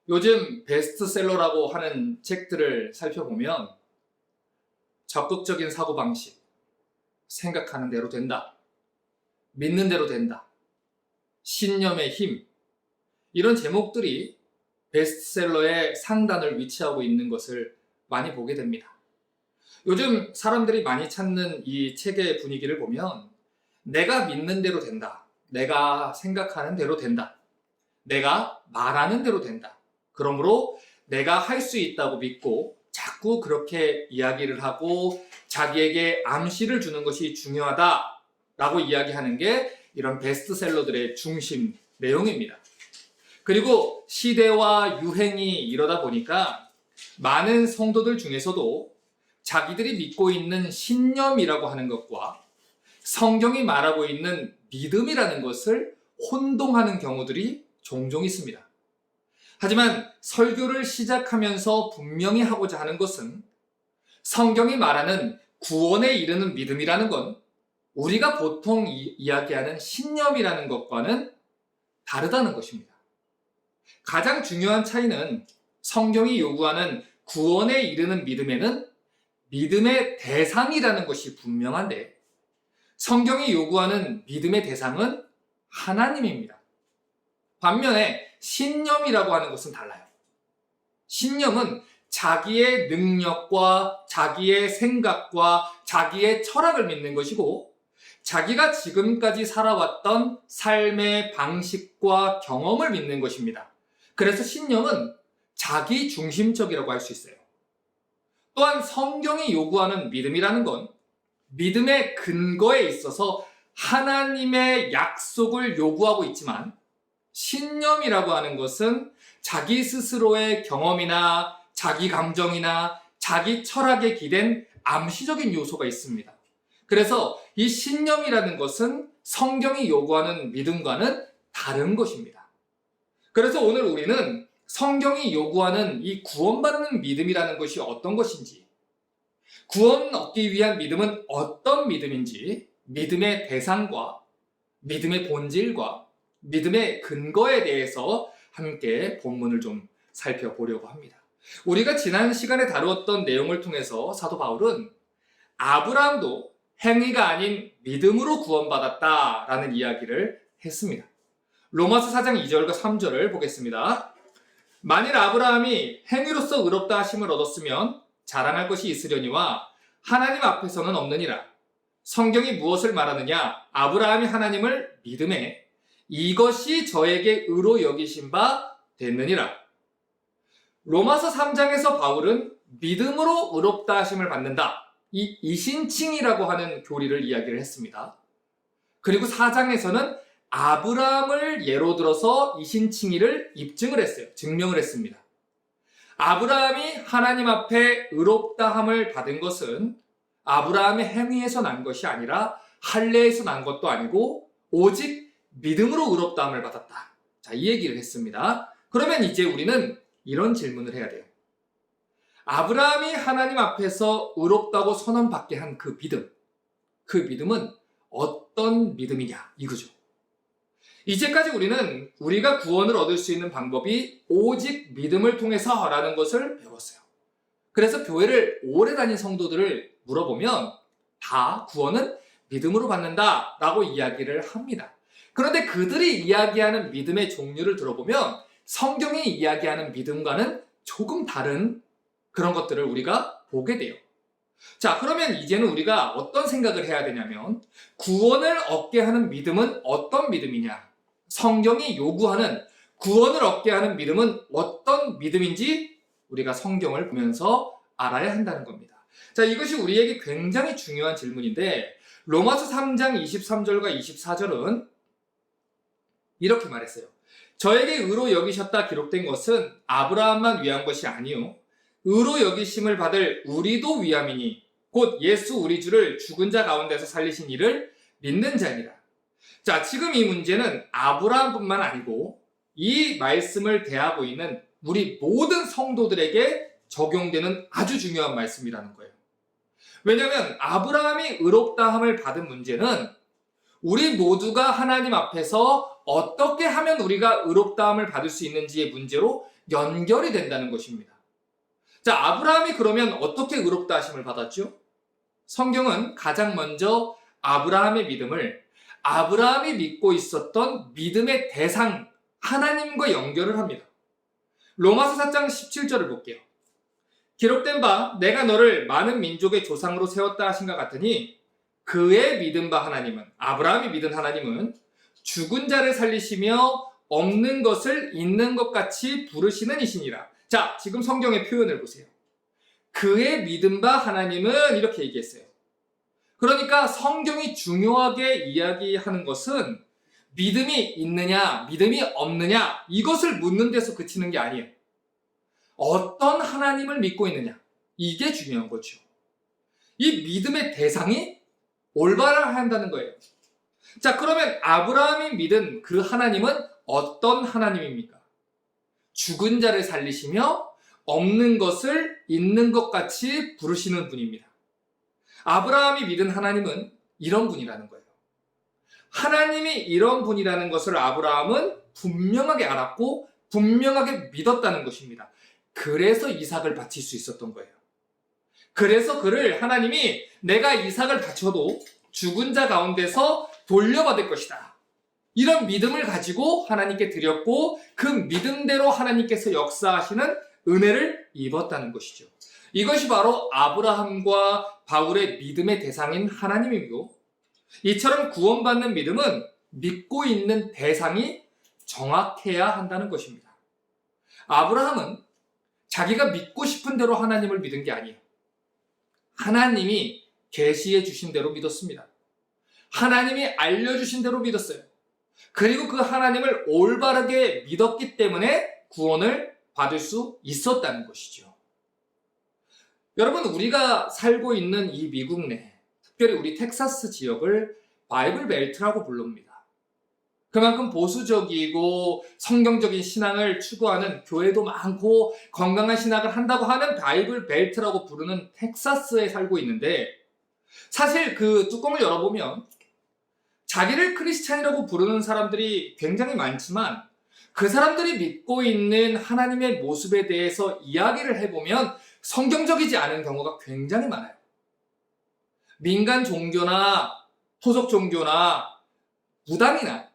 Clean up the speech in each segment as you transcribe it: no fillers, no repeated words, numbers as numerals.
요즘 베스트셀러라고 하는 책들을 살펴보면 적극적인 사고방식, 생각하는 대로 된다, 믿는 대로 된다, 신념의 힘, 이런 제목들이 베스트셀러의 상단을 위치하고 있는 것을 많이 보게 됩니다. 요즘 사람들이 많이 찾는 이 책의 분위기를 보면 내가 믿는 대로 된다, 내가 생각하는 대로 된다, 내가 말하는 대로 된다, 그러므로 내가 할 수 있다고 믿고 자꾸 그렇게 이야기를 하고 자기에게 암시를 주는 것이 중요하다라고 이야기하는 게 이런 베스트셀러들의 중심 내용입니다. 그리고 시대와 유행이 이러다 보니까 많은 성도들 중에서도 자기들이 믿고 있는 신념이라고 하는 것과 성경이 말하고 있는 믿음이라는 것을 혼동하는 경우들이 종종 있습니다. 하지만 설교를 시작하면서 분명히 하고자 하는 것은 성경이 말하는 구원에 이르는 믿음이라는 건 우리가 보통 이야기하는 신념이라는 것과는 다르다는 것입니다. 가장 중요한 차이는 성경이 요구하는 구원에 이르는 믿음에는 믿음의 대상이라는 것이 분명한데 성경이 요구하는 믿음의 대상은 하나님입니다. 반면에 신념이라고 하는 것은 달라요. 신념은 자기의 능력과 자기의 생각과 자기의 철학을 믿는 것이고 자기가 지금까지 살아왔던 삶의 방식과 경험을 믿는 것입니다. 그래서 신념은 자기 중심적이라고 할 수 있어요. 또한 성경이 요구하는 믿음이라는 건 믿음의 근거에 있어서 하나님의 약속을 요구하고 있지만 신념이라고 하는 것은 자기 스스로의 경험이나 자기 감정이나 자기 철학에 기댄 암시적인 요소가 있습니다. 그래서 이 신념이라는 것은 성경이 요구하는 믿음과는 다른 것입니다. 그래서 오늘 우리는 성경이 요구하는 이 구원받는 믿음이라는 것이 어떤 것인지, 구원 얻기 위한 믿음은 어떤 믿음인지, 믿음의 대상과 믿음의 본질과 믿음의 근거에 대해서 함께 본문을 좀 살펴보려고 합니다. 우리가 지난 시간에 다루었던 내용을 통해서 사도 바울은 아브라함도 행위가 아닌 믿음으로 구원받았다라는 이야기를 했습니다. 로마서 4장 2절과 3절을 보겠습니다. 만일 아브라함이 행위로서 의롭다 하심을 얻었으면 자랑할 것이 있으려니와 하나님 앞에서는 없느니라. 성경이 무엇을 말하느냐? 아브라함이 하나님을 믿음에 이것이 저에게 의로 여기신 바 됐느니라. 로마서 3장에서 바울은 믿음으로 의롭다 하심을 받는다. 이 이신칭이라고 하는 교리를 이야기를 했습니다. 그리고 4장에서는 아브라함을 예로 들어서 이신칭의를 입증을 했어요. 증명을 했습니다. 아브라함이 하나님 앞에 의롭다함을 받은 것은 아브라함의 행위에서 난 것이 아니라 할례에서 난 것도 아니고 오직 믿음으로 의롭다함을 받았다. 자, 이 얘기를 했습니다. 그러면 이제 우리는 이런 질문을 해야 돼요. 아브라함이 하나님 앞에서 의롭다고 선언받게 한 그 믿음은 어떤 믿음이냐 이거죠. 이제까지 우리는 우리가 구원을 얻을 수 있는 방법이 오직 믿음을 통해서라는 것을 배웠어요. 그래서 교회를 오래 다닌 성도들을 물어보면 다 구원은 믿음으로 받는다라고 이야기를 합니다. 그런데 그들이 이야기하는 믿음의 종류를 들어보면 성경이 이야기하는 믿음과는 조금 다른 그런 것들을 우리가 보게 돼요. 자, 그러면 이제는 우리가 어떤 생각을 해야 되냐면 구원을 얻게 하는 믿음은 어떤 믿음이냐? 성경이 요구하는 구원을 얻게 하는 믿음은 어떤 믿음인지 우리가 성경을 보면서 알아야 한다는 겁니다. 자, 이것이 우리에게 굉장히 중요한 질문인데 로마서 3장 23절과 24절은 이렇게 말했어요. 저에게 의로 여기셨다 기록된 것은 아브라함만 위한 것이 아니요 의로 여기심을 받을 우리도 위함이니 곧 예수 우리 주를 죽은 자 가운데서 살리신 이를 믿는 자니라. 자, 지금 이 문제는 아브라함뿐만 아니고 이 말씀을 대하고 있는 우리 모든 성도들에게 적용되는 아주 중요한 말씀이라는 거예요. 왜냐하면 아브라함이 의롭다함을 받은 문제는 우리 모두가 하나님 앞에서 어떻게 하면 우리가 의롭다함을 받을 수 있는지의 문제로 연결이 된다는 것입니다. 자, 아브라함이 그러면 어떻게 의롭다 하심을 받았죠? 성경은 가장 먼저 아브라함의 믿음을 아브라함이 믿고 있었던 믿음의 대상 하나님과 연결을 합니다. 로마서 4장 17절을 볼게요. 기록된 바 내가 너를 많은 민족의 조상으로 세웠다 하신 것 같으니 그의 믿은 바 하나님은, 아브라함이 믿은 하나님은 죽은 자를 살리시며 없는 것을 있는 것 같이 부르시는 이시니라. 자, 지금 성경의 표현을 보세요. 그의 믿은 바 하나님은 이렇게 얘기했어요. 그러니까 성경이 중요하게 이야기하는 것은 믿음이 있느냐, 믿음이 없느냐, 이것을 묻는 데서 그치는 게 아니에요. 어떤 하나님을 믿고 있느냐, 이게 중요한 거죠. 이 믿음의 대상이 올바라야 한다는 거예요. 자, 그러면 아브라함이 믿은 그 하나님은 어떤 하나님입니까? 죽은 자를 살리시며 없는 것을 있는 것 같이 부르시는 분입니다. 아브라함이 믿은 하나님은 이런 분이라는 거예요. 하나님이 이런 분이라는 것을 아브라함은 분명하게 알았고 분명하게 믿었다는 것입니다. 그래서 이삭을 바칠 수 있었던 거예요. 그래서 그를 하나님이 내가 이삭을 바쳐도 죽은 자 가운데서 돌려받을 것이다, 이런 믿음을 가지고 하나님께 드렸고 그 믿음대로 하나님께서 역사하시는 은혜를 입었다는 것이죠. 이것이 바로 아브라함과 바울의 믿음의 대상인 하나님이고, 이처럼 구원받는 믿음은 믿고 있는 대상이 정확해야 한다는 것입니다. 아브라함은 자기가 믿고 싶은 대로 하나님을 믿은 게 아니에요. 하나님이 계시해 주신 대로 믿었습니다. 하나님이 알려주신 대로 믿었어요. 그리고 그 하나님을 올바르게 믿었기 때문에 구원을 받을 수 있었다는 것이죠. 여러분, 우리가 살고 있는 이 미국 내, 특별히 우리 텍사스 지역을 바이블 벨트라고 부릅니다. 그만큼 보수적이고 성경적인 신앙을 추구하는 교회도 많고 건강한 신학을 한다고 하는 바이블 벨트라고 부르는 텍사스에 살고 있는데, 사실 그 뚜껑을 열어보면 자기를 크리스찬이라고 부르는 사람들이 굉장히 많지만 그 사람들이 믿고 있는 하나님의 모습에 대해서 이야기를 해보면 성경적이지 않은 경우가 굉장히 많아요. 민간 종교나 토속 종교나 무당이나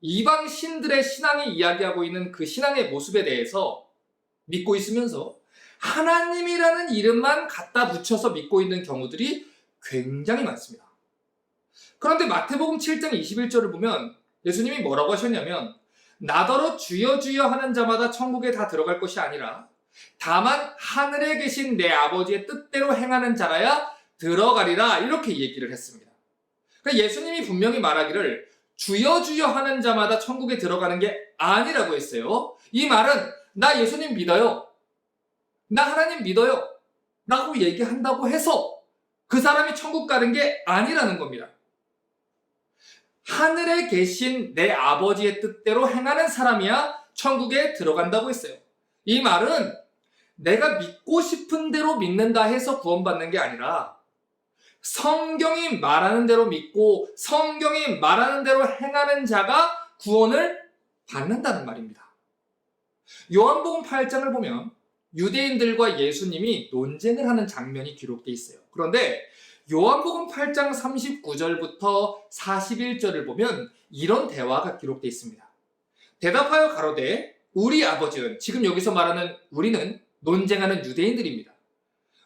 이방 신들의 신앙이 이야기하고 있는 그 신앙의 모습에 대해서 믿고 있으면서 하나님이라는 이름만 갖다 붙여서 믿고 있는 경우들이 굉장히 많습니다. 그런데 마태복음 7장 21절을 보면 예수님이 뭐라고 하셨냐면, 나더러 주여 주여 하는 자마다 천국에 다 들어갈 것이 아니라 다만 하늘에 계신 내 아버지의 뜻대로 행하는 자라야 들어가리라, 이렇게 얘기를 했습니다. 그러니까 예수님이 분명히 말하기를 주여 주여 하는 자마다 천국에 들어가는 게 아니라고 했어요. 이 말은 나 예수님 믿어요, 나 하나님 믿어요 라고 얘기한다고 해서 그 사람이 천국 가는 게 아니라는 겁니다. 하늘에 계신 내 아버지의 뜻대로 행하는 사람이야 천국에 들어간다고 했어요. 이 말은 내가 믿고 싶은 대로 믿는다 해서 구원받는 게 아니라 성경이 말하는 대로 믿고 성경이 말하는 대로 행하는 자가 구원을 받는다는 말입니다. 요한복음 8장을 보면 유대인들과 예수님이 논쟁을 하는 장면이 기록되어 있어요. 그런데 요한복음 8장 39절부터 41절을 보면 이런 대화가 기록되어 있습니다. 대답하여 가로되 우리 아버지는, 지금 여기서 말하는 우리는 논쟁하는 유대인들입니다.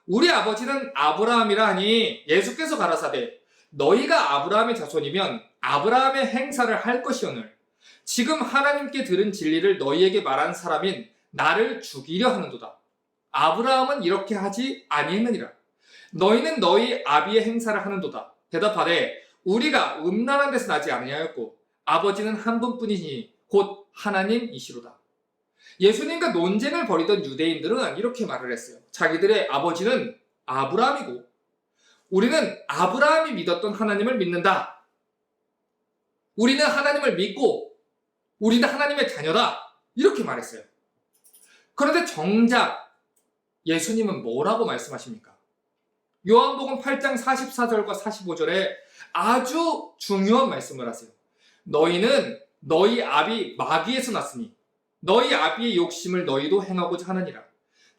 우리 아버지는 아브라함이라 하니 예수께서 가라사대 너희가 아브라함의 자손이면 아브라함의 행사를 할 것이오늘 지금 하나님께 들은 진리를 너희에게 말한 사람인 나를 죽이려 하는도다. 아브라함은 이렇게 하지 아니했느니라. 너희는 너희 아비의 행사를 하는도다. 대답하되 우리가 음란한 데서 나지 아니하였고 아버지는 한 분뿐이니 곧 하나님이시로다. 예수님과 논쟁을 벌이던 유대인들은 이렇게 말을 했어요. 자기들의 아버지는 아브라함이고 우리는 아브라함이 믿었던 하나님을 믿는다. 우리는 하나님을 믿고 우리는 하나님의 자녀다. 이렇게 말했어요. 그런데 정작 예수님은 뭐라고 말씀하십니까? 요한복음 8장 44절과 45절에 아주 중요한 말씀을 하세요. 너희는 너희 아비 마귀에서 났으니 너희 아비의 욕심을 너희도 행하고자 하느니라.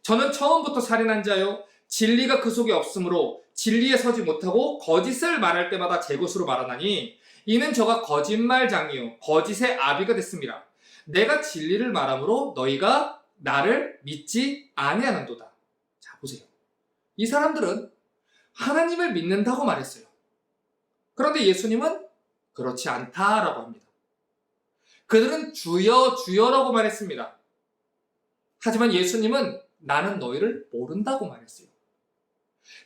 저는 처음부터 살인한 자요 진리가 그 속에 없으므로 진리에 서지 못하고 거짓을 말할 때마다 제 것으로 말하나니 이는 저가 거짓말장이요 거짓의 아비가 됐습니다. 내가 진리를 말하므로 너희가 나를 믿지 아니하는도다. 자, 보세요. 이 사람들은 하나님을 믿는다고 말했어요. 그런데 예수님은 그렇지 않다라고 합니다. 그들은 주여 주여라고 말했습니다. 하지만 예수님은 나는 너희를 모른다고 말했어요.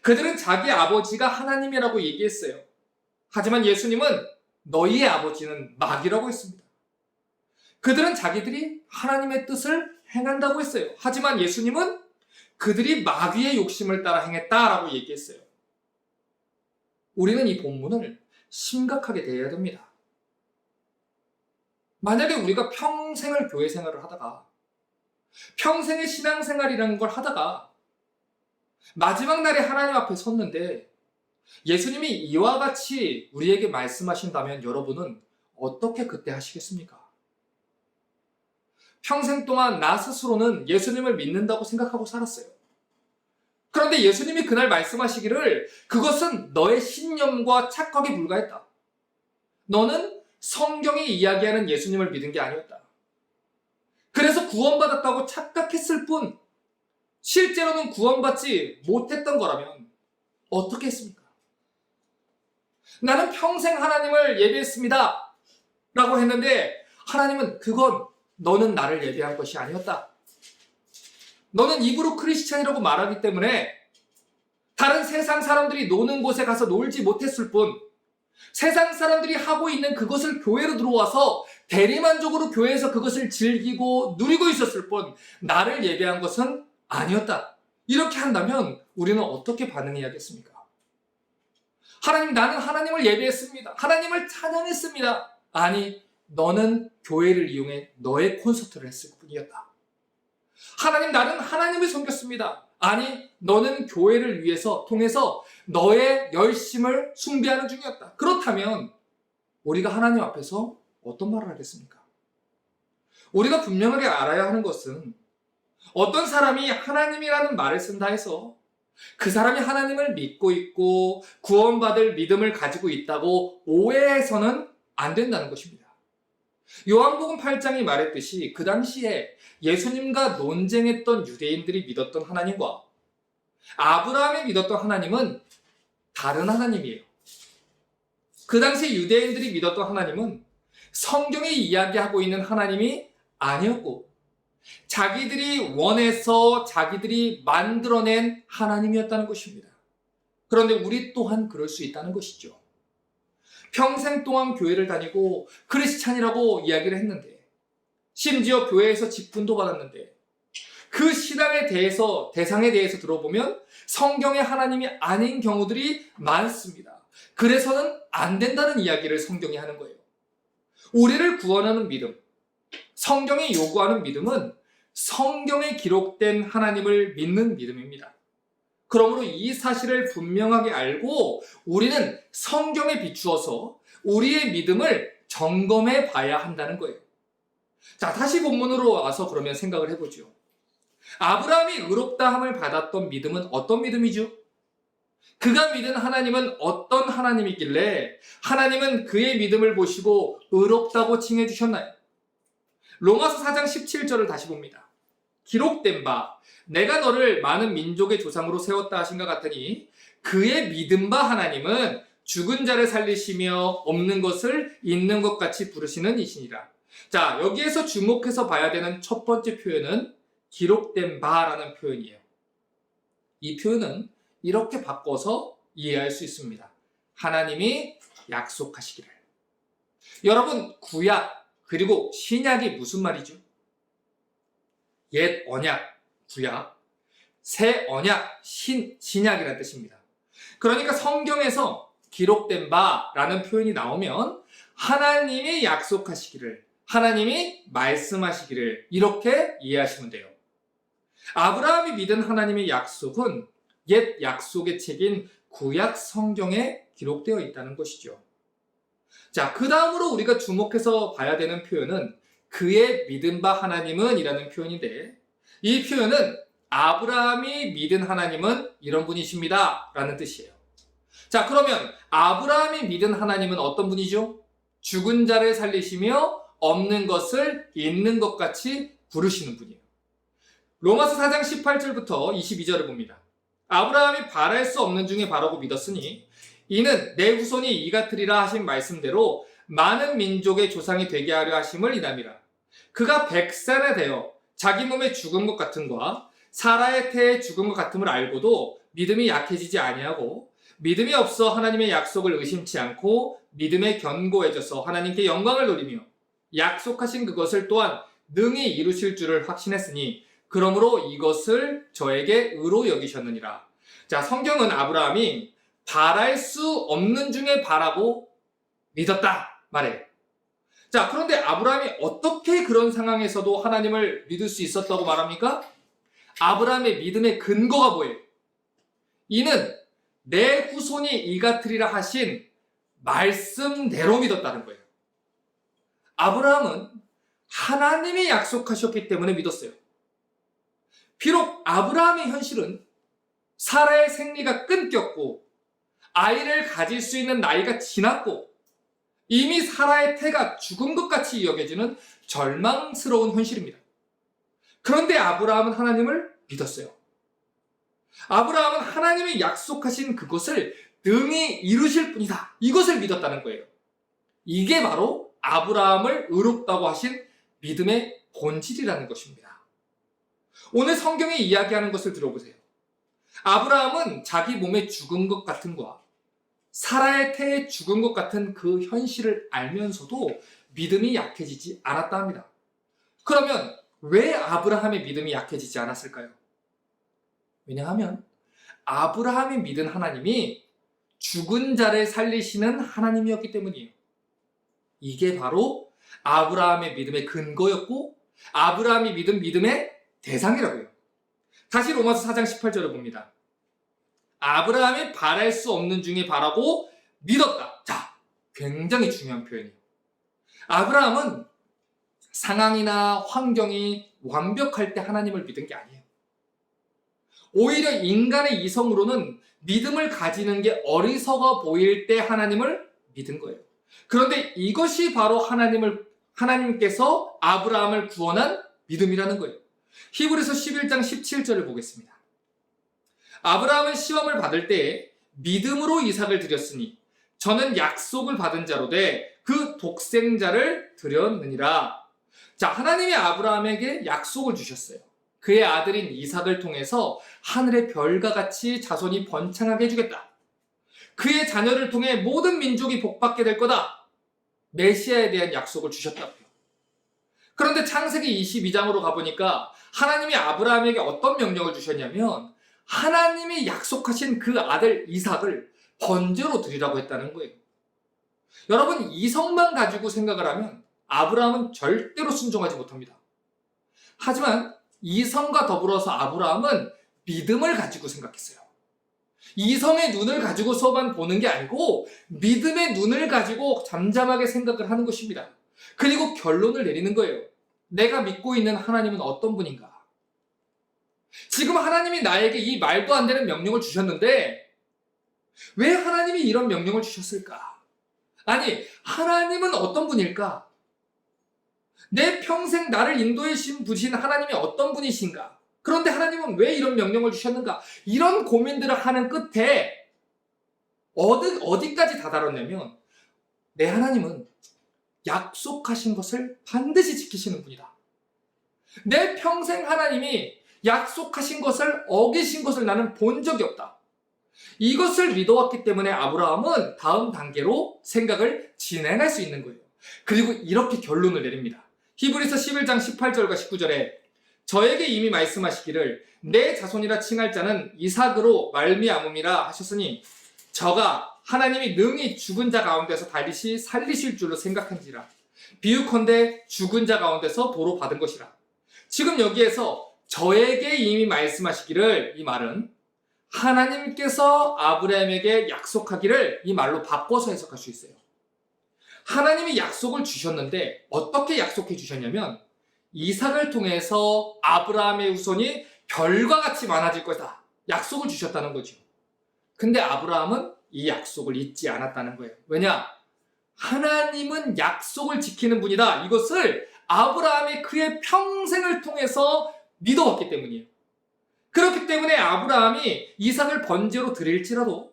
그들은 자기 아버지가 하나님이라고 얘기했어요. 하지만 예수님은 너희의 아버지는 마귀라고 했습니다. 그들은 자기들이 하나님의 뜻을 행한다고 했어요. 하지만 예수님은 그들이 마귀의 욕심을 따라 행했다라고 얘기했어요. 우리는 이 본문을 심각하게 대해야 됩니다. 만약에 우리가 평생을 교회 생활을 하다가 평생의 신앙생활이라는 걸 하다가 마지막 날에 하나님 앞에 섰는데 예수님이 이와 같이 우리에게 말씀하신다면 여러분은 어떻게 그때 하시겠습니까? 평생 동안 나 스스로는 예수님을 믿는다고 생각하고 살았어요. 그런데 예수님이 그날 말씀하시기를 그것은 너의 신념과 착각에 불과했다. 너는 성경이 이야기하는 예수님을 믿은 게 아니었다. 그래서 구원받았다고 착각했을 뿐 실제로는 구원받지 못했던 거라면 어떻게 했습니까? 나는 평생 하나님을 예배했습니다 라고 했는데 하나님은 그건 너는 나를 예배한 것이 아니었다. 너는 입으로 크리스찬이라고 말하기 때문에 다른 세상 사람들이 노는 곳에 가서 놀지 못했을 뿐 세상 사람들이 하고 있는 그것을 교회로 들어와서 대리만족으로 교회에서 그것을 즐기고 누리고 있었을 뿐 나를 예배한 것은 아니었다. 이렇게 한다면 우리는 어떻게 반응해야겠습니까? 하나님, 나는 하나님을 예배했습니다. 하나님을 찬양했습니다. 아니, 너는 교회를 이용해 너의 콘서트를 했을 뿐이었다. 하나님, 나는 하나님을 섬겼습니다. 아니, 너는 교회를 위해서 통해서 너의 열심을 숭배하는 중이었다. 그렇다면 우리가 하나님 앞에서 어떤 말을 하겠습니까? 우리가 분명하게 알아야 하는 것은 어떤 사람이 하나님이라는 말을 쓴다 해서 그 사람이 하나님을 믿고 있고 구원받을 믿음을 가지고 있다고 오해해서는 안 된다는 것입니다. 요한복음 8장이 말했듯이 그 당시에 예수님과 논쟁했던 유대인들이 믿었던 하나님과 아브라함이 믿었던 하나님은 다른 하나님이에요. 그 당시에 유대인들이 믿었던 하나님은 성경에 이야기하고 있는 하나님이 아니었고 자기들이 원해서 자기들이 만들어낸 하나님이었다는 것입니다. 그런데 우리 또한 그럴 수 있다는 것이죠. 평생 동안 교회를 다니고 크리스찬이라고 이야기를 했는데 심지어 교회에서 직분도 받았는데 그 신앙에 대해서 대상에 대해서 들어보면 성경의 하나님이 아닌 경우들이 많습니다. 그래서는 안 된다는 이야기를 성경이 하는 거예요. 우리를 구원하는 믿음, 성경이 요구하는 믿음은 성경에 기록된 하나님을 믿는 믿음입니다. 그러므로 이 사실을 분명하게 알고 우리는 성경에 비추어서 우리의 믿음을 점검해 봐야 한다는 거예요. 자, 다시 본문으로 와서 그러면 생각을 해보죠. 아브라함이 의롭다함을 받았던 믿음은 어떤 믿음이죠? 그가 믿은 하나님은 어떤 하나님이길래 하나님은 그의 믿음을 보시고 의롭다고 칭해 주셨나요? 로마서 4장 17절을 다시 봅니다. 기록된 바 내가 너를 많은 민족의 조상으로 세웠다 하신 것 같으니 그의 믿은 바 하나님은 죽은 자를 살리시며 없는 것을 있는 것 같이 부르시는 이시니라. 자, 여기에서 주목해서 봐야 되는 첫 번째 표현은 기록된 바라는 표현이에요. 이 표현은 이렇게 바꿔서 이해할 수 있습니다. 하나님이 약속하시기를. 여러분, 구약 그리고 신약이 무슨 말이죠? 옛 언약, 구약, 새 언약, 신약이라는 뜻입니다. 그러니까 성경에서 기록된 바라는 표현이 나오면 하나님이 약속하시기를, 하나님이 말씀하시기를 이렇게 이해하시면 돼요. 아브라함이 믿은 하나님의 약속은 옛 약속의 책인 구약 성경에 기록되어 있다는 것이죠. 자, 그 다음으로 우리가 주목해서 봐야 되는 표현은 그의 믿은 바 하나님은 이라는 표현인데, 이 표현은 아브라함이 믿은 하나님은 이런 분이십니다 라는 뜻이에요. 자, 그러면 아브라함이 믿은 하나님은 어떤 분이죠? 죽은 자를 살리시며 없는 것을 있는 것 같이 부르시는 분이에요. 로마서 4장 18절부터 22절을 봅니다. 아브라함이 바랄 수 없는 중에 바라고 믿었으니 이는 내 후손이 이 같으리라 하신 말씀대로 많은 민족의 조상이 되게 하려 하심을 인함이라. 그가 100세나 되어 자기 몸에 죽은 것 같음과 사라의 태에 죽은 것 같음을 알고도 믿음이 약해지지 아니하고 믿음이 없어 하나님의 약속을 의심치 않고 믿음에 견고해져서 하나님께 영광을 돌리며 약속하신 그것을 또한 능히 이루실 줄을 확신했으니 그러므로 이것을 저에게 의로 여기셨느니라. 자, 성경은 아브라함이 바랄 수 없는 중에 바라고 믿었다 말해요. 자, 그런데 아브라함이 어떻게 그런 상황에서도 하나님을 믿을 수 있었다고 말합니까? 아브라함의 믿음의 근거가 뭐예요? 이는 내 후손이 이 같으리라 하신 말씀대로 믿었다는 거예요. 아브라함은 하나님이 약속하셨기 때문에 믿었어요. 비록 아브라함의 현실은 사라의 생리가 끊겼고 아이를 가질 수 있는 나이가 지났고 이미 사라의 태가 죽은 것 같이 여겨지는 절망스러운 현실입니다. 그런데 아브라함은 하나님을 믿었어요. 아브라함은 하나님이 약속하신 그것을 능히 이루실 분이다. 이것을 믿었다는 거예요. 이게 바로 아브라함을 의롭다고 하신 믿음의 본질이라는 것입니다. 오늘 성경이 이야기하는 것을 들어보세요. 아브라함은 자기 몸에 죽은 것 같은과 사라의 태에 죽은 것 같은 그 현실을 알면서도 믿음이 약해지지 않았다 합니다. 그러면 왜 아브라함의 믿음이 약해지지 않았을까요? 왜냐하면 아브라함이 믿은 하나님이 죽은 자를 살리시는 하나님이었기 때문이에요. 이게 바로 아브라함의 믿음의 근거였고 아브라함이 믿은 믿음의 대상이라고요. 다시 로마서 4장 18절을 봅니다. 아브라함이 바랄 수 없는 중에 바라고 믿었다. 자, 굉장히 중요한 표현이에요. 아브라함은 상황이나 환경이 완벽할 때 하나님을 믿은 게 아니에요. 오히려 인간의 이성으로는 믿음을 가지는 게 어리석어 보일 때 하나님을 믿은 거예요. 그런데 이것이 바로 하나님께서 아브라함을 구원한 믿음이라는 거예요. 히브리서 11장 17절을 보겠습니다. 아브라함은 시험을 받을 때에 믿음으로 이삭을 드렸으니 저는 약속을 받은 자로 돼 그 독생자를 드렸느니라. 자, 하나님이 아브라함에게 약속을 주셨어요. 그의 아들인 이삭을 통해서 하늘의 별과 같이 자손이 번창하게 해주겠다. 그의 자녀를 통해 모든 민족이 복받게 될 거다. 메시아에 대한 약속을 주셨다고요. 그런데 창세기 22장으로 가보니까 하나님이 아브라함에게 어떤 명령을 주셨냐면 하나님이 약속하신 그 아들 이삭을 번제로 드리라고 했다는 거예요. 여러분, 이성만 가지고 생각을 하면 아브라함은 절대로 순종하지 못합니다. 하지만 이성과 더불어서 아브라함은 믿음을 가지고 생각했어요. 이성의 눈을 가지고서만 보는 게 아니고 믿음의 눈을 가지고 잠잠하게 생각을 하는 것입니다. 그리고 결론을 내리는 거예요. 내가 믿고 있는 하나님은 어떤 분인가? 지금 하나님이 나에게 이 말도 안 되는 명령을 주셨는데 왜 하나님이 이런 명령을 주셨을까? 아니, 하나님은 어떤 분일까? 내 평생 나를 인도해 주신 하나님이 어떤 분이신가? 그런데 하나님은 왜 이런 명령을 주셨는가? 이런 고민들을 하는 끝에 어디까지 다다랐냐면 내 하나님은 약속하신 것을 반드시 지키시는 분이다. 내 평생 하나님이 약속하신 것을 어기신 것을 나는 본 적이 없다. 이것을 믿어왔기 때문에 아브라함은 다음 단계로 생각을 진행할 수 있는 거예요. 그리고 이렇게 결론을 내립니다. 히브리서 11장 18절과 19절에 저에게 이미 말씀하시기를 내 자손이라 칭할 자는 이삭으로 말미암음이라 하셨으니 저가 하나님이 능히 죽은 자 가운데서 다시 살리실 줄로 생각한지라. 비유컨대 죽은 자 가운데서 도로 받은 것이라. 지금 여기에서 저에게 이미 말씀하시기를, 이 말은 하나님께서 아브라함에게 약속하기를 이 말로 바꿔서 해석할 수 있어요. 하나님이 약속을 주셨는데 어떻게 약속해 주셨냐면 이삭을 통해서 아브라함의 후손이 별과 같이 많아질 것이다. 약속을 주셨다는 거죠. 근데 아브라함은 이 약속을 잊지 않았다는 거예요. 왜냐? 하나님은 약속을 지키는 분이다. 이것을 아브라함이 그의 평생을 통해서 믿어왔기 때문이에요. 그렇기 때문에 아브라함이 이삭을 번제로 드릴지라도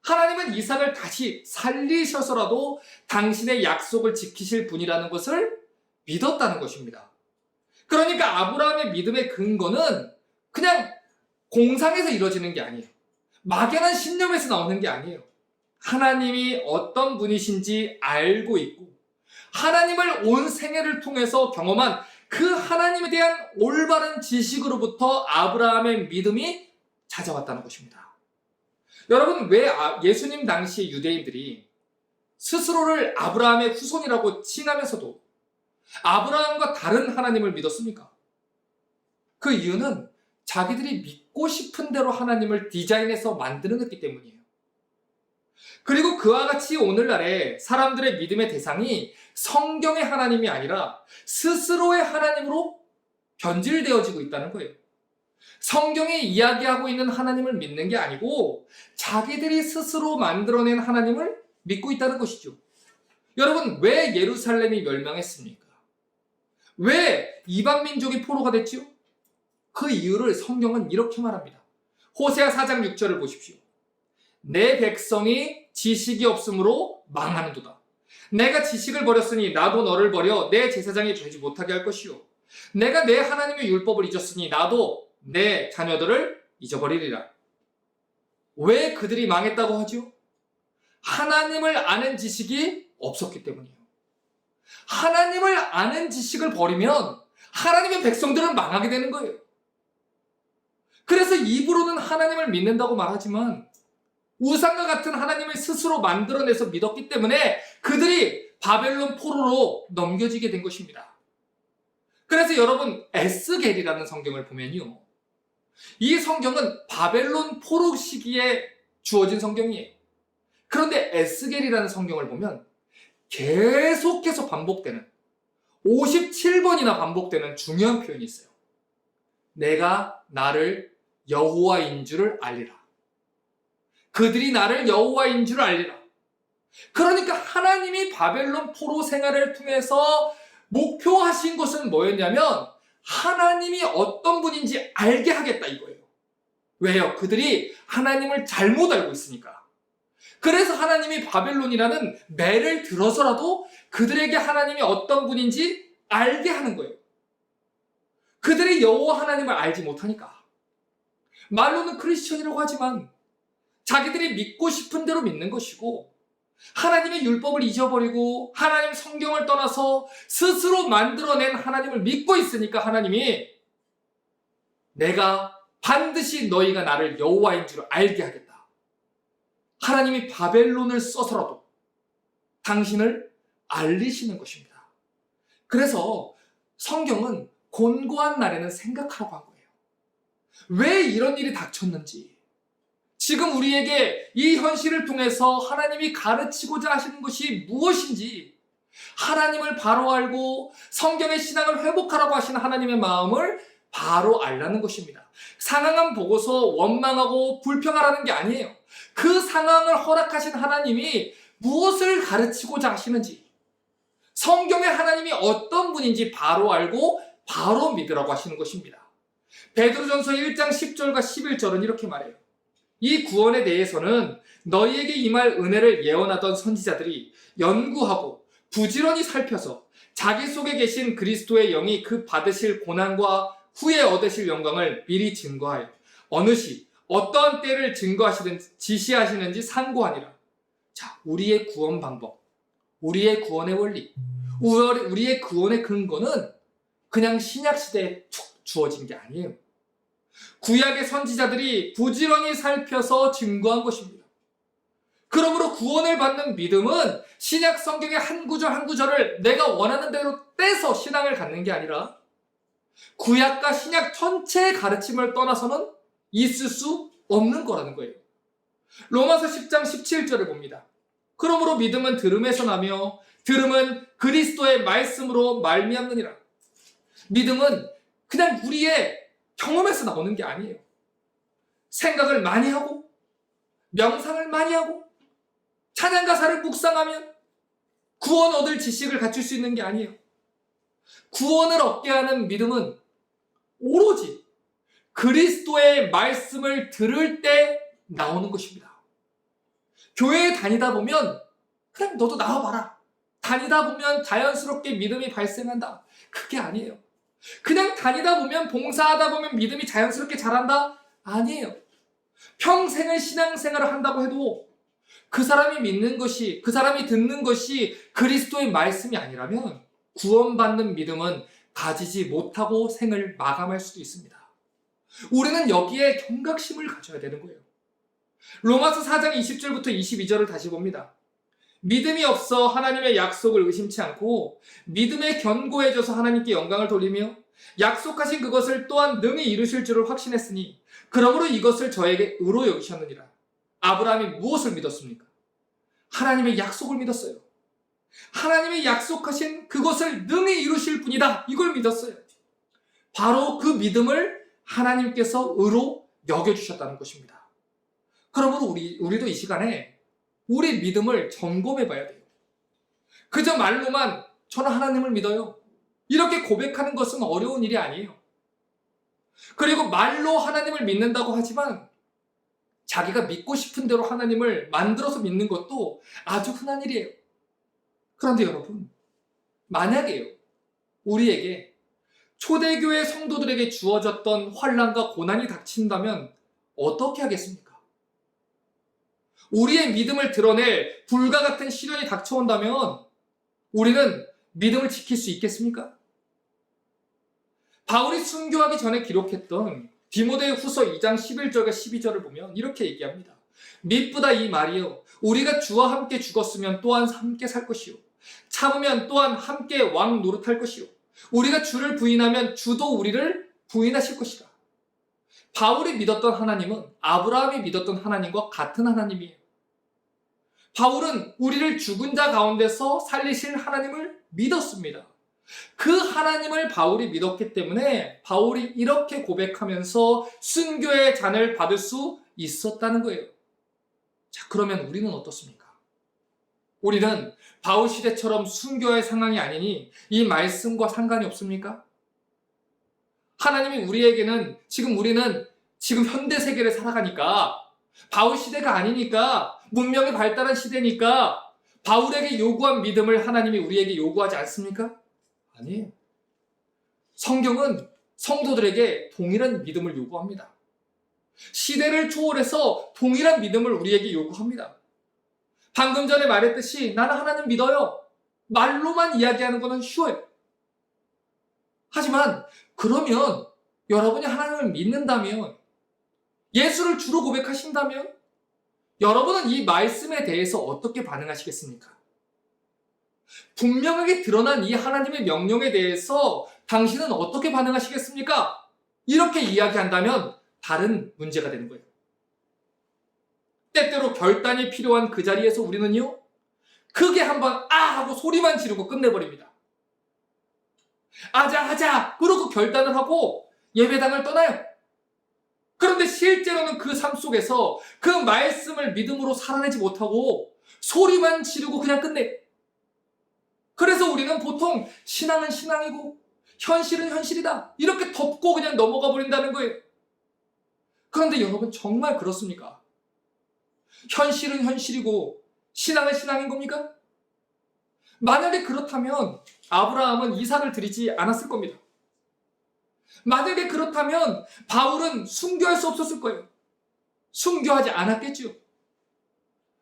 하나님은 이삭을 다시 살리셔서라도 당신의 약속을 지키실 분이라는 것을 믿었다는 것입니다. 그러니까 아브라함의 믿음의 근거는 그냥 공상에서 이루어지는 게 아니에요. 막연한 신념에서 나오는 게 아니에요. 하나님이 어떤 분이신지 알고 있고 하나님을 온 생애를 통해서 경험한 그 하나님에 대한 올바른 지식으로부터 아브라함의 믿음이 찾아왔다는 것입니다. 여러분, 왜 예수님 당시 유대인들이 스스로를 아브라함의 후손이라고 칭하면서도 아브라함과 다른 하나님을 믿었습니까? 그 이유는 자기들이 믿고 싶은 대로 하나님을 디자인해서 만들어냈기 때문이에요. 그리고 그와 같이 오늘날의 사람들의 믿음의 대상이 성경의 하나님이 아니라 스스로의 하나님으로 변질되어지고 있다는 거예요. 성경이 이야기하고 있는 하나님을 믿는 게 아니고 자기들이 스스로 만들어낸 하나님을 믿고 있다는 것이죠. 여러분, 왜 예루살렘이 멸망했습니까? 왜 이방 민족이 포로가 됐지요? 그 이유를 성경은 이렇게 말합니다. 호세아 4장 6절을 보십시오. 내 백성이 지식이 없으므로 망하는도다. 내가 지식을 버렸으니 나도 너를 버려 내 제사장이 되지 못하게 할 것이요. 내가 내 하나님의 율법을 잊었으니 나도 내 자녀들을 잊어버리리라. 왜 그들이 망했다고 하죠? 하나님을 아는 지식이 없었기 때문이에요. 하나님을 아는 지식을 버리면 하나님의 백성들은 망하게 되는 거예요. 그래서 입으로는 하나님을 믿는다고 말하지만 우상과 같은 하나님을 스스로 만들어내서 믿었기 때문에 그들이 바벨론 포로로 넘겨지게 된 것입니다. 그래서 여러분, 에스겔이라는 성경을 보면요, 이 성경은 바벨론 포로 시기에 주어진 성경이에요. 그런데 에스겔이라는 성경을 보면 계속해서 반복되는 57번이나 반복되는 중요한 표현이 있어요. 내가 나를 여호와인 줄을 알리라. 그들이 나를 여호와인 줄 알리라. 그러니까 하나님이 바벨론 포로 생활을 통해서 목표하신 것은 뭐였냐면 하나님이 어떤 분인지 알게 하겠다 이거예요. 왜요? 그들이 하나님을 잘못 알고 있으니까. 그래서 하나님이 바벨론이라는 매를 들어서라도 그들에게 하나님이 어떤 분인지 알게 하는 거예요. 그들이 여호와 하나님을 알지 못하니까. 말로는 크리스천이라고 하지만 자기들이 믿고 싶은 대로 믿는 것이고 하나님의 율법을 잊어버리고 하나님 성경을 떠나서 스스로 만들어낸 하나님을 믿고 있으니까 하나님이 내가 반드시 너희가 나를 여호와인 줄 알게 하겠다. 하나님이 바벨론을 써서라도 당신을 알리시는 것입니다. 그래서 성경은 곤고한 날에는 생각하라고 한 거예요. 왜 이런 일이 닥쳤는지, 지금 우리에게 이 현실을 통해서 하나님이 가르치고자 하시는 것이 무엇인지 하나님을 바로 알고 성경의 신앙을 회복하라고 하시는 하나님의 마음을 바로 알라는 것입니다. 상황만 보고서 원망하고 불평하라는 게 아니에요. 그 상황을 허락하신 하나님이 무엇을 가르치고자 하시는지, 성경의 하나님이 어떤 분인지 바로 알고 바로 믿으라고 하시는 것입니다. 베드로전서 1장 10절과 11절은 이렇게 말해요. 이 구원에 대해서는 너희에게 임할 은혜를 예언하던 선지자들이 연구하고 부지런히 살펴서 자기 속에 계신 그리스도의 영이 그 받으실 고난과 후에 얻으실 영광을 미리 증거하여 어느 시 어떠한 때를 증거하시든지 지시하시는지 상고하니라. 자, 우리의 구원 방법, 우리의 구원의 원리, 우리의 구원의 근거는 그냥 신약시대에 툭 주어진 게 아니에요. 구약의 선지자들이 부지런히 살펴서 증거한 것입니다. 그러므로 구원을 받는 믿음은 신약 성경의 한 구절 한 구절을 내가 원하는 대로 떼서 신앙을 갖는 게 아니라 구약과 신약 전체의 가르침을 떠나서는 있을 수 없는 거라는 거예요. 로마서 10장 17절을 봅니다. 그러므로 믿음은 들음에서 나며 들음은 그리스도의 말씀으로 말미암느니라. 믿음은 그냥 우리의 경험에서 나오는 게 아니에요. 생각을 많이 하고 명상을 많이 하고 찬양 가사를 묵상하면 구원 얻을 지식을 갖출 수 있는 게 아니에요. 구원을 얻게 하는 믿음은 오로지 그리스도의 말씀을 들을 때 나오는 것입니다. 교회에 다니다 보면 그냥 너도 나와봐라. 다니다 보면 자연스럽게 믿음이 발생한다. 그게 아니에요. 그냥 다니다 보면 봉사하다 보면 믿음이 자연스럽게 자란다? 아니에요. 평생을 신앙생활을 한다고 해도 그 사람이 믿는 것이, 그 사람이 듣는 것이 그리스도의 말씀이 아니라면 구원받는 믿음은 가지지 못하고 생을 마감할 수도 있습니다. 우리는 여기에 경각심을 가져야 되는 거예요. 로마서 4장 20절부터 22절을 다시 봅니다. 믿음이 없어 하나님의 약속을 의심치 않고 믿음에 견고해져서 하나님께 영광을 돌리며 약속하신 그것을 또한 능히 이루실 줄을 확신했으니 그러므로 이것을 저에게 의로 여기셨느니라. 아브라함이 무엇을 믿었습니까? 하나님의 약속을 믿었어요. 하나님의 약속하신 그것을 능히 이루실 분이다. 이걸 믿었어요. 바로 그 믿음을 하나님께서 의로 여겨주셨다는 것입니다. 그러므로 우리도 이 시간에 우리 믿음을 점검해 봐야 돼요. 그저 말로만 저는 하나님을 믿어요. 이렇게 고백하는 것은 어려운 일이 아니에요. 그리고 말로 하나님을 믿는다고 하지만 자기가 믿고 싶은 대로 하나님을 만들어서 믿는 것도 아주 흔한 일이에요. 그런데 여러분, 만약에요, 우리에게 초대교회 성도들에게 주어졌던 환난과 고난이 닥친다면 어떻게 하겠습니까? 우리의 믿음을 드러낼 불과 같은 시련이 닥쳐온다면 우리는 믿음을 지킬 수 있겠습니까? 바울이 순교하기 전에 기록했던 디모데 후서 2장 11절과 12절을 보면 이렇게 얘기합니다. mit보다 이 말이요, 우리가 주와 함께 죽었으면 또한 함께 살 것이요, 참으면 또한 함께 왕 노릇할 것이요, 우리가 주를 부인하면 주도 우리를 부인하실 것이다. 바울이 믿었던 하나님은 아브라함이 믿었던 하나님과 같은 하나님이에요. 바울은 우리를 죽은 자 가운데서 살리실 하나님을 믿었습니다. 그 하나님을 바울이 믿었기 때문에 바울이 이렇게 고백하면서 순교의 잔을 받을 수 있었다는 거예요. 자, 그러면 우리는 어떻습니까? 우리는 바울 시대처럼 순교의 상황이 아니니 이 말씀과 상관이 없습니까? 하나님이 우리에게는 우리는 현대 세계를 살아가니까 바울 시대가 아니니까 문명이 발달한 시대니까 바울에게 요구한 믿음을 하나님이 우리에게 요구하지 않습니까? 아니에요. 성경은 성도들에게 동일한 믿음을 요구합니다. 시대를 초월해서 동일한 믿음을 우리에게 요구합니다. 방금 전에 말했듯이 나는 하나님 믿어요. 말로만 이야기하는 것은 쉬워요. 하지만 그러면 여러분이 하나님을 믿는다면, 예수를 주로 고백하신다면 여러분은 이 말씀에 대해서 어떻게 반응하시겠습니까? 분명하게 드러난 이 하나님의 명령에 대해서 당신은 어떻게 반응하시겠습니까? 이렇게 이야기한다면 다른 문제가 되는 거예요. 때때로 결단이 필요한 그 자리에서 우리는요, 크게 한번 하고 소리만 지르고 끝내버립니다. 아자 그러고 결단을 하고 예배당을 떠나요. 그런데 실제로는 그 삶 속에서 그 말씀을 믿음으로 살아내지 못하고 소리만 지르고 그냥 끝내. 그래서 우리는 보통 신앙은 신앙이고 현실은 현실이다, 이렇게 덮고 그냥 넘어가 버린다는 거예요. 그런데 여러분, 정말 그렇습니까? 현실은 현실이고 신앙은 신앙인 겁니까? 만약에 그렇다면 아브라함은 이삭을 드리지 않았을 겁니다. 만약에 그렇다면 바울은 순교할 수 없었을 거예요. 순교하지 않았겠죠.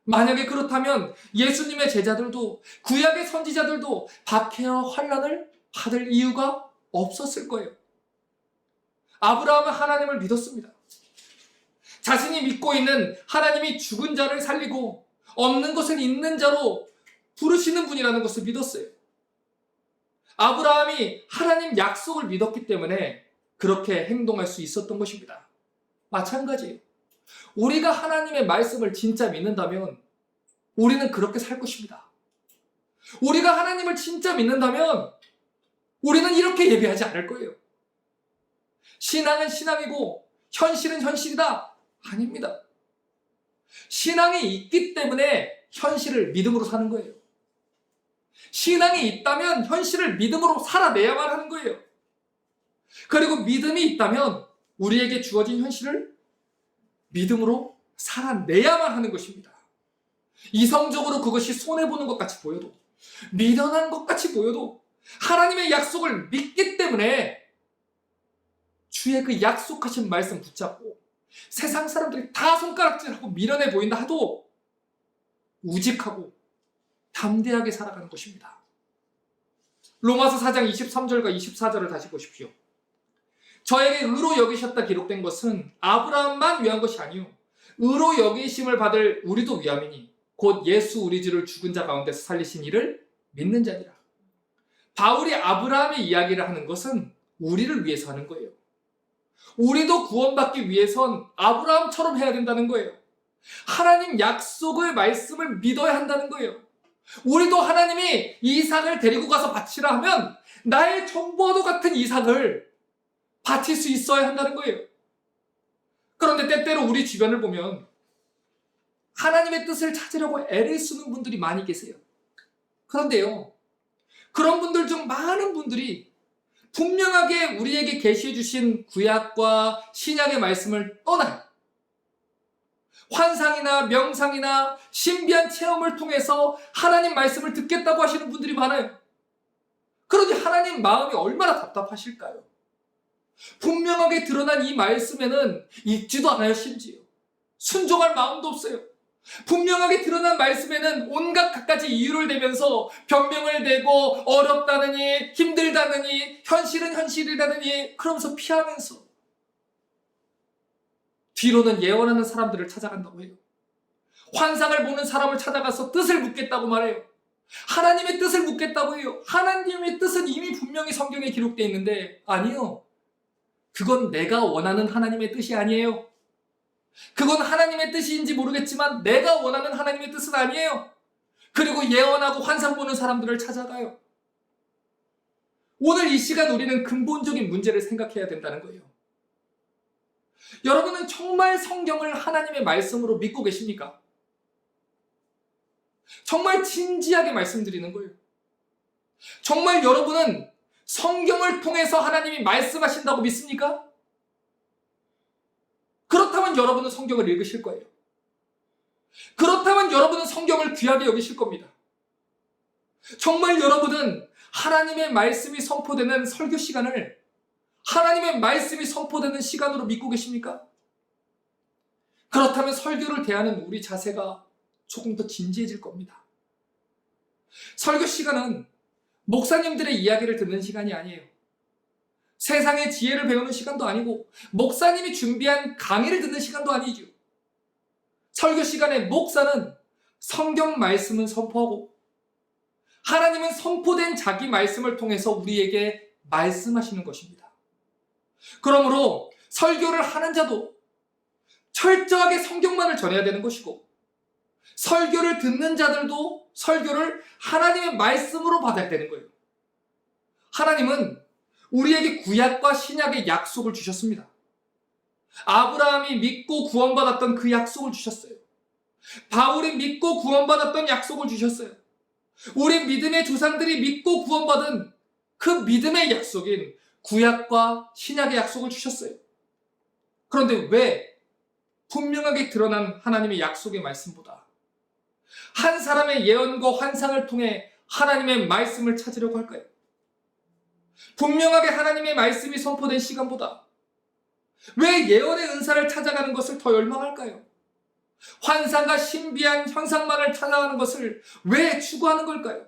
만약에 그렇다면 예수님의 제자들도, 구약의 선지자들도 박해와 환난을 받을 이유가 없었을 거예요. 아브라함은 하나님을 믿었습니다. 자신이 믿고 있는 하나님이 죽은 자를 살리고 없는 것을 있는 자로 부르시는 분이라는 것을 믿었어요. 아브라함이 하나님 약속을 믿었기 때문에 그렇게 행동할 수 있었던 것입니다. 마찬가지예요. 우리가 하나님의 말씀을 진짜 믿는다면 우리는 그렇게 살 것입니다. 우리가 하나님을 진짜 믿는다면 우리는 이렇게 예배하지 않을 거예요. 신앙은 신앙이고 현실은 현실이다. 아닙니다. 신앙이 있기 때문에 현실을 믿음으로 사는 거예요. 신앙이 있다면 현실을 믿음으로 살아내야만 하는 거예요. 그리고 믿음이 있다면 우리에게 주어진 현실을 믿음으로 살아내야만 하는 것입니다. 이성적으로 그것이 손해보는 것 같이 보여도, 미련한 것 같이 보여도 하나님의 약속을 믿기 때문에 주의 그 약속하신 말씀 붙잡고 세상 사람들이 다 손가락질하고 미련해 보인다 하도 우직하고 담대하게 살아가는 것입니다. 로마서 4장 23절과 24절을 다시 보십시오. 저에게 의로 여기셨다 기록된 것은 아브라함만 위한 것이 아니요 의로 여기심을 받을 우리도 위함이니 곧 예수 우리 주를 죽은 자 가운데서 살리신 이를 믿는 자니라. 바울이 아브라함의 이야기를 하는 것은 우리를 위해서 하는 거예요. 우리도 구원받기 위해선 아브라함처럼 해야 된다는 거예요. 하나님 약속의 말씀을 믿어야 한다는 거예요. 우리도 하나님이 이삭을 데리고 가서 바치라 하면 나의 전부와도 같은 이삭을 바칠 수 있어야 한다는 거예요. 그런데 때때로 우리 주변을 보면 하나님의 뜻을 찾으려고 애를 쓰는 분들이 많이 계세요. 그런데요, 그런 분들 중 많은 분들이 분명하게 우리에게 계시해 주신 구약과 신약의 말씀을 떠나요. 환상이나 명상이나 신비한 체험을 통해서 하나님 말씀을 듣겠다고 하시는 분들이 많아요. 그러니 하나님 마음이 얼마나 답답하실까요? 분명하게 드러난 이 말씀에는 읽지도 않아요. 심지어 순종할 마음도 없어요. 분명하게 드러난 말씀에는 온갖 갖가지 이유를 대면서 변명을 대고 어렵다느니 힘들다느니 현실은 현실이라느니 그러면서 피하면서 뒤로는 예언하는 사람들을 찾아간다고 해요. 환상을 보는 사람을 찾아가서 뜻을 묻겠다고 말해요. 하나님의 뜻을 묻겠다고 해요. 하나님의 뜻은 이미 분명히 성경에 기록되어 있는데 아니요. 그건 내가 원하는 하나님의 뜻이 아니에요. 그건 하나님의 뜻인지 모르겠지만 내가 원하는 하나님의 뜻은 아니에요. 그리고 예언하고 환상 보는 사람들을 찾아가요. 오늘 이 시간 우리는 근본적인 문제를 생각해야 된다는 거예요. 여러분은 정말 성경을 하나님의 말씀으로 믿고 계십니까? 정말 진지하게 말씀드리는 거예요. 정말 여러분은 성경을 통해서 하나님이 말씀하신다고 믿습니까? 그렇다면 여러분은 성경을 읽으실 거예요. 그렇다면 여러분은 성경을 귀하게 여기실 겁니다. 정말 여러분은 하나님의 말씀이 선포되는 설교 시간을 하나님의 말씀이 선포되는 시간으로 믿고 계십니까? 그렇다면 설교를 대하는 우리 자세가 조금 더 진지해질 겁니다. 설교 시간은 목사님들의 이야기를 듣는 시간이 아니에요. 세상의 지혜를 배우는 시간도 아니고 목사님이 준비한 강의를 듣는 시간도 아니죠. 설교 시간에 목사는 성경 말씀은 선포하고 하나님은 선포된 자기 말씀을 통해서 우리에게 말씀하시는 것입니다. 그러므로 설교를 하는 자도 철저하게 성경만을 전해야 되는 것이고 설교를 듣는 자들도 설교를 하나님의 말씀으로 받아야 되는 거예요. 하나님은 우리에게 구약과 신약의 약속을 주셨습니다. 아브라함이 믿고 구원받았던 그 약속을 주셨어요. 바울이 믿고 구원받았던 약속을 주셨어요. 우리 믿음의 조상들이 믿고 구원받은 그 믿음의 약속인 구약과 신약의 약속을 주셨어요. 그런데 왜 분명하게 드러난 하나님의 약속의 말씀보다 한 사람의 예언과 환상을 통해 하나님의 말씀을 찾으려고 할까요? 분명하게 하나님의 말씀이 선포된 시간보다 왜 예언의 은사를 찾아가는 것을 더 열망할까요? 환상과 신비한 현상만을 찾아가는 것을 왜 추구하는 걸까요?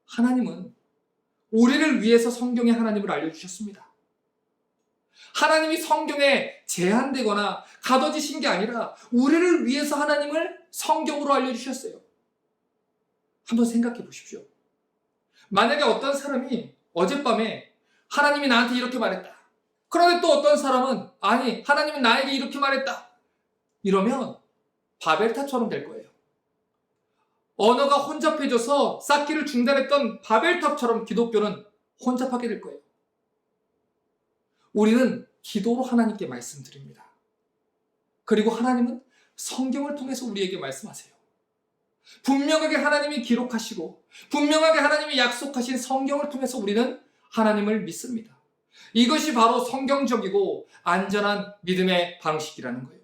하나님은 우리를 위해서 성경에 하나님을 알려주셨습니다. 하나님이 성경에 제한되거나 가둬지신 게 아니라 우리를 위해서 하나님을 성경으로 알려주셨어요. 한번 생각해 보십시오. 만약에 어떤 사람이 어젯밤에 하나님이 나한테 이렇게 말했다. 그런데 또 어떤 사람은 아니 하나님은 나에게 이렇게 말했다. 이러면 바벨탑처럼 될 거예요. 언어가 혼잡해져서 쌓기를 중단했던 바벨탑처럼 기독교는 혼잡하게 될 거예요. 우리는 기도로 하나님께 말씀드립니다. 그리고 하나님은 성경을 통해서 우리에게 말씀하세요. 분명하게 하나님이 기록하시고 분명하게 하나님이 약속하신 성경을 통해서 우리는 하나님을 믿습니다. 이것이 바로 성경적이고 안전한 믿음의 방식이라는 거예요.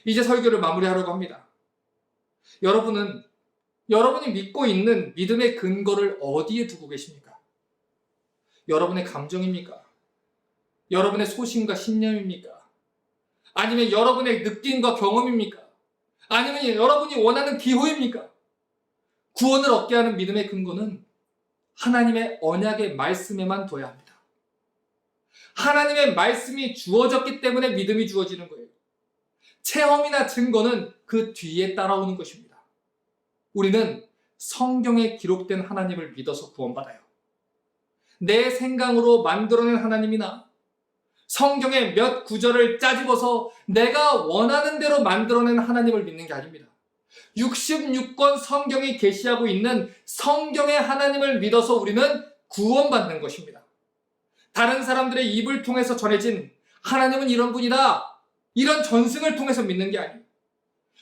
이제 설교를 마무리하려고 합니다. 여러분이 믿고 있는 믿음의 근거를 어디에 두고 계십니까? 여러분의 감정입니까? 여러분의 소신과 신념입니까? 아니면 여러분의 느낌과 경험입니까? 아니면 여러분이 원하는 기호입니까? 구원을 얻게 하는 믿음의 근거는 하나님의 언약의 말씀에만 둬야 합니다. 하나님의 말씀이 주어졌기 때문에 믿음이 주어지는 거예요. 체험이나 증거는 그 뒤에 따라오는 것입니다. 우리는 성경에 기록된 하나님을 믿어서 구원받아요. 내 생각으로 만들어낸 하나님이나 성경의 몇 구절을 짜집어서 내가 원하는 대로 만들어낸 하나님을 믿는 게 아닙니다. 66권 성경이 계시하고 있는 성경의 하나님을 믿어서 우리는 구원받는 것입니다. 다른 사람들의 입을 통해서 전해진 하나님은 이런 분이다, 이런 전승을 통해서 믿는 게 아니에요.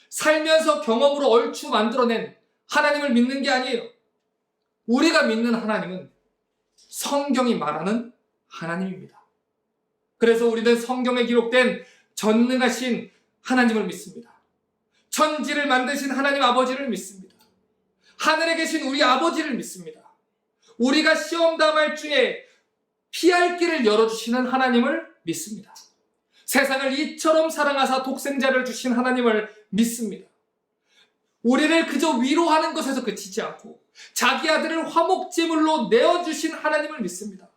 살면서 경험으로 얼추 만들어낸 하나님을 믿는 게 아니에요. 우리가 믿는 하나님은 성경이 말하는 하나님입니다. 그래서 우리는 성경에 기록된 전능하신 하나님을 믿습니다. 천지를 만드신 하나님 아버지를 믿습니다. 하늘에 계신 우리 아버지를 믿습니다. 우리가 시험 당할 중에 피할 길을 열어주시는 하나님을 믿습니다. 세상을 이처럼 사랑하사 독생자를 주신 하나님을 믿습니다. 우리를 그저 위로하는 것에서 그치지 않고 자기 아들을 화목제물로 내어주신 하나님을 믿습니다.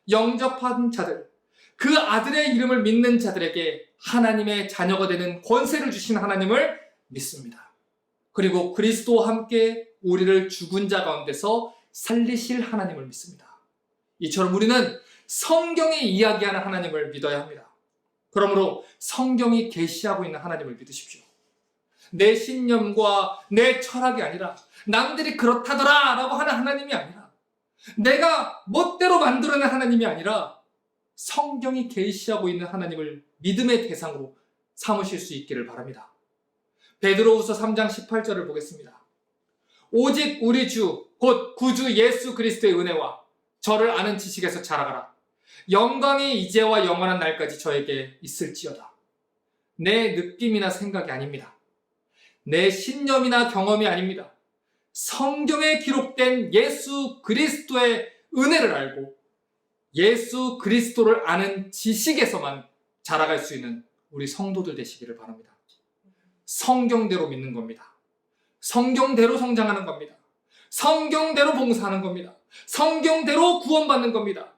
영접한 자들, 그 아들의 이름을 믿는 자들에게 하나님의 자녀가 되는 권세를 주신 하나님을 믿습니다. 그리고 그리스도와 함께 우리를 죽은 자 가운데서 살리실 하나님을 믿습니다. 이처럼 우리는 성경이 이야기하는 하나님을 믿어야 합니다. 그러므로 성경이 계시하고 있는 하나님을 믿으십시오. 내 신념과 내 철학이 아니라 남들이 그렇다더라 라고 하는 하나님이 아니라 내가 멋대로 만들어낸 하나님이 아니라 성경이 계시하고 있는 하나님을 믿음의 대상으로 삼으실 수 있기를 바랍니다. 베드로후서 3장 18절을 보겠습니다. 오직 우리 주 곧 구주 예수 그리스도의 은혜와 저를 아는 지식에서 자라가라. 영광이 이제와 영원한 날까지 저에게 있을지어다. 내 느낌이나 생각이 아닙니다. 내 신념이나 경험이 아닙니다. 성경에 기록된 예수 그리스도의 은혜를 알고 예수 그리스도를 아는 지식에서만 자라갈 수 있는 우리 성도들 되시기를 바랍니다. 성경대로 믿는 겁니다. 성경대로 성장하는 겁니다. 성경대로 봉사하는 겁니다. 성경대로 구원받는 겁니다.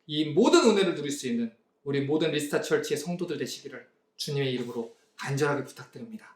이 모든 은혜를 누릴 수 있는 우리 모든 리스타 철치의 성도들 되시기를 주님의 이름으로 간절하게 부탁드립니다.